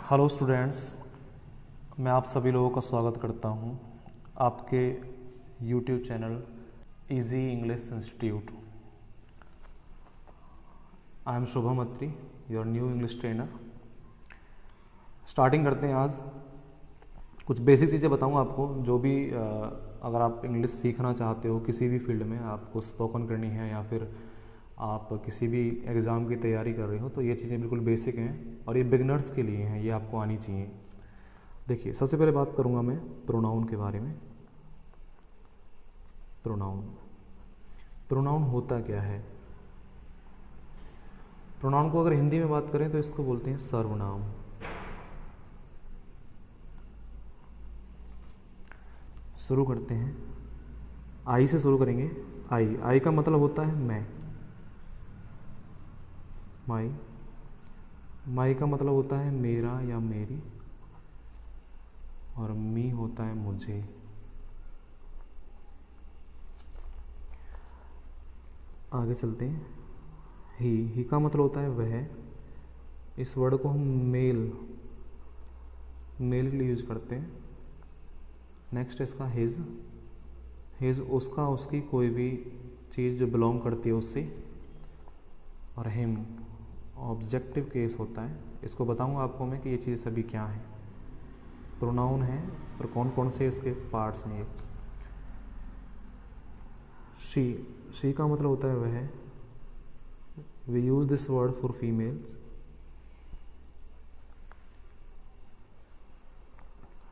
Hello students, मैं आप सभी लोगों का स्वागत करता हूं आपके YouTube channel easy English institute. I am Shubham Atri, your new English trainer. Starting करते हैं। आज कुछ बेसिक चीज़ें बताऊंगा आपको, जो भी अगर आप इंग्लिश सीखना चाहते हो किसी भी फील्ड में, आपको स्पोकन करनी है या फिर आप किसी भी एग्ज़ाम की तैयारी कर रहे हो, तो ये चीज़ें बिल्कुल बेसिक हैं और ये बिगनर्स के लिए हैं, ये आपको आनी चाहिए। देखिए, सबसे पहले बात करूंगा मैं प्रोनाउन के बारे में। प्रोनाउन प्रोनाउन होता क्या है? प्रोनाउन को अगर हिंदी में बात करें तो इसको बोलते हैं सर्वनाम। शुरू करते हैं, आई से शुरू करेंगे। आई का मतलब होता है मैं। माई माई का मतलब होता है मेरा या मेरी, और मी होता है मुझे। आगे चलते हैं। ही का मतलब होता है वह। इस वर्ड को हम मेल के लिए यूज करते हैं। नेक्स्ट इसका हिज उसका उसकी कोई भी चीज़ जो बिलोंग करती है उससे। और हिम ऑब्जेक्टिव केस होता है। इसको बताऊंगा आपको मैं कि ये चीज़ सभी क्या है, प्रोनाउन है और कौन कौन से इसके पार्ट्स हैं। शी का मतलब होता है वह। We use this word for females.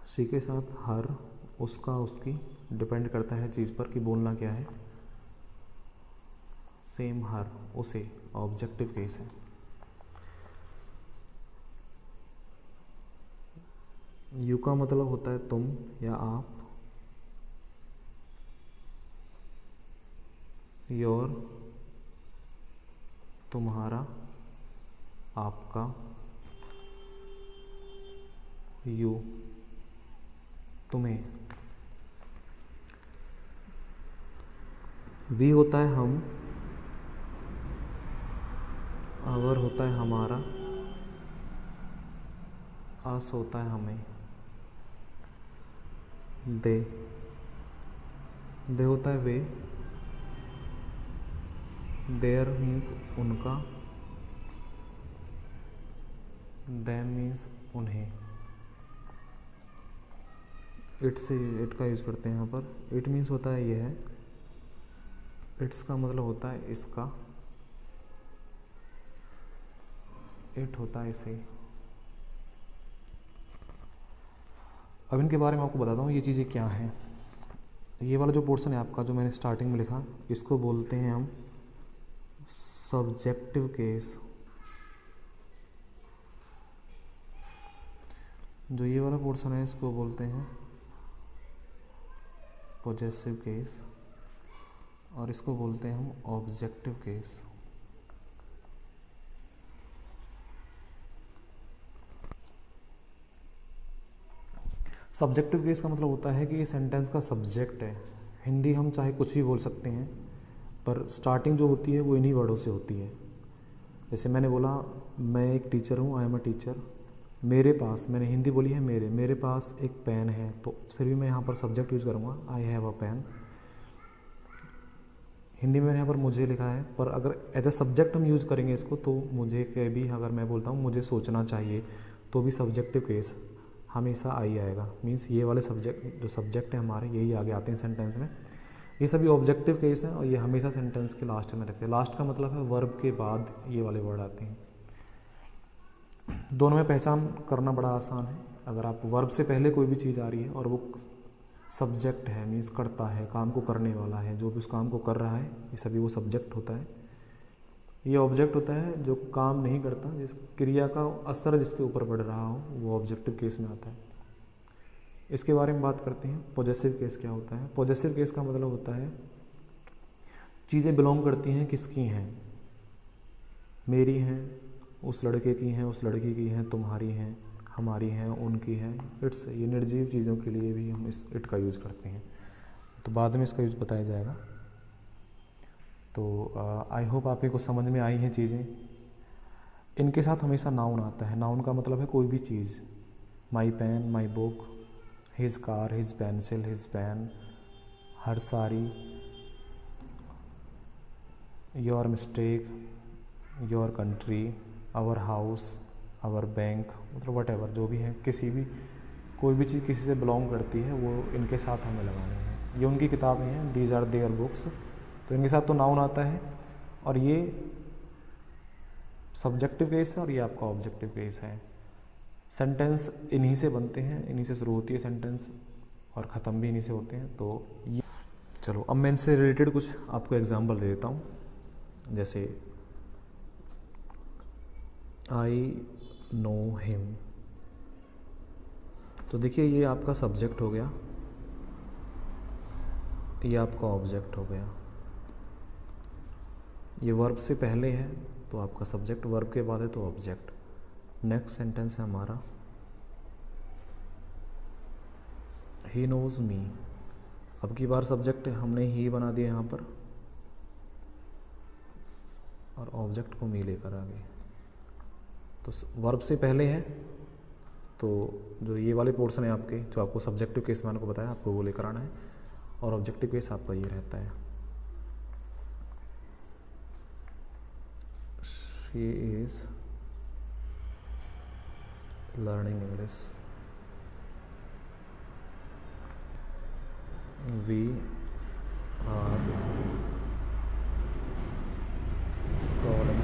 She के साथ हर, उसका उसकी, डिपेंड करता है चीज़ पर कि बोलना क्या है। सेम हर उसे ऑब्जेक्टिव केस है। यू का मतलब होता है तुम या आप। योर तुम्हारा, आपका। यू तुम्हें। वी होता है हम। अवर होता है हमारा। अस होता है हमें। दे होता है वे। देयर मीन्स उनका। देम मीन्स उन्हें। इट का यूज करते हैं यहाँ पर। इट मीन्स होता है यह। इट्स का मतलब होता है इसका। इट होता है इसे। अब इनके बारे में आपको बताता हूँ ये चीज़ें क्या हैं। ये वाला जो पोर्शन है आपका, जो मैंने स्टार्टिंग में लिखा, इसको बोलते हैं हम सब्जेक्टिव केस। जो ये वाला पोर्शन है इसको बोलते हैं पॉजेसिव केस, और इसको बोलते हैं हम ऑब्जेक्टिव केस। सब्जेक्टिव केस का मतलब होता है कि ये सेंटेंस का सब्जेक्ट है। हिंदी हम चाहे कुछ भी बोल सकते हैं, पर स्टार्टिंग जो होती है वो इन्हीं वर्डों से होती है। जैसे मैंने बोला मैं एक टीचर हूँ, आई एम अ टीचर। मेरे पास, मैंने हिंदी बोली है मेरे पास एक पेन है, तो फिर भी मैं यहाँ पर सब्जेक्ट यूज़ करूँगा, I have a pen. Hindi में मैंने यहाँ पर मुझे लिखा है, पर अगर एज अ सब्जेक्ट हम यूज़ करेंगे इसको, तो मुझे के भी अगर मैं बोलता हूँ मुझे सोचना चाहिए, तो भी सब्जेक्टिव केस हमेशा आई आएगा। मीन्स ये वाले सब्जेक्ट, जो सब्जेक्ट है हमारे, यही आगे आते हैं सेंटेंस में। ये सभी ऑब्जेक्टिव केस हैं और ये हमेशा सेंटेंस के लास्ट में रहते हैं। लास्ट का मतलब है वर्ब के बाद ये वाले वर्ड आते हैं। दोनों में पहचान करना बड़ा आसान है। अगर आप वर्ब से पहले कोई भी चीज़ आ रही है और वो सब्जेक्ट है, मीन्स करता है, काम को करने वाला है, जो भी उस काम को कर रहा है, ये सभी वो सब्जेक्ट होता है। ये ऑब्जेक्ट होता है जो काम नहीं करता, जिस क्रिया का असर जिसके ऊपर पड़ रहा हो, वो ऑब्जेक्टिव केस में आता है। इसके बारे में बात करते हैं। पॉजेसिव केस क्या होता है? पॉजेसिव केस का मतलब होता है चीज़ें बिलोंग करती हैं, किसकी हैं? मेरी हैं, उस लड़के की हैं, उस लड़की की हैं, तुम्हारी हैं, हमारी हैं, उनकी हैं। इट्स, ये निर्जीव चीज़ों के लिए भी हम इस इट का यूज़ करते हैं, तो बाद में इसका यूज़ बताया जाएगा। तो आई होप आप ही को समझ में आई हैं चीज़ें। इनके साथ हमेशा नाउन आता है। नाउन का मतलब है कोई भी चीज़। My pen, my book, his car, his pencil, his pen, her sari, your mistake, your country, our house, our bank, मतलब वट एवर जो भी है, किसी भी कोई भी चीज़ किसी से बिलोंग करती है वो इनके साथ हमें लगानी है। ये उनकी किताबें हैं, दीज आर देयर बुक्स, तो इनके साथ तो नाउन आता है और ये सब्जेक्टिव केस है और ये आपका ऑब्जेक्टिव केस है। सेंटेंस इन्हीं से बनते हैं, इन्हीं से शुरू होती है सेंटेंस और ख़त्म भी इन्हीं से होते हैं। तो ये चलो अब मैं इनसे रिलेटेड कुछ आपको एग्जांपल दे देता हूँ। जैसे आई नो हिम, तो देखिए ये आपका सब्जेक्ट हो गया, ये आपका ऑब्जेक्ट हो गया। ये वर्ब से पहले है तो आपका सब्जेक्ट, वर्ब के बाद है तो ऑब्जेक्ट। नेक्स्ट सेंटेंस है हमारा ही नोज मी, अब की बार सब्जेक्ट हमने ही बना दिया यहाँ पर और ऑब्जेक्ट को मी लेकर आ गए। तो वर्ब से पहले है तो जो ये वाले पोर्शन है आपके, जो आपको सब्जेक्टिव केस मैंने को बताया, आपको वो लेकर आना है और ऑब्जेक्टिव केस आपका ये रहता है she is learning English, we are calling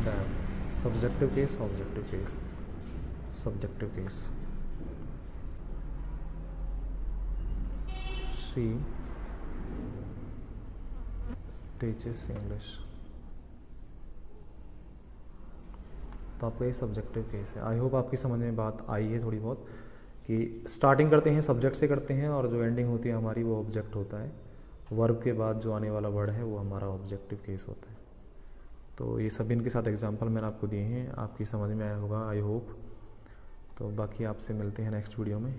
them, subjective case, objective case, subjective case, she teaches English, तो आपका ये सब्जेक्टिव केस है। आई होप आपकी समझ में बात आई है थोड़ी बहुत, कि स्टार्टिंग करते हैं सब्जेक्ट से करते हैं और जो एंडिंग होती है हमारी वो ऑब्जेक्ट होता है। वर्ब के बाद जो आने वाला वर्ड है वो हमारा ऑब्जेक्टिव केस होता है। तो ये सभी इनके साथ एग्जांपल मैंने आपको दिए हैं, आपकी समझ में आया होगा आई होप। तो बाकी आपसे मिलते हैं नेक्स्ट वीडियो में।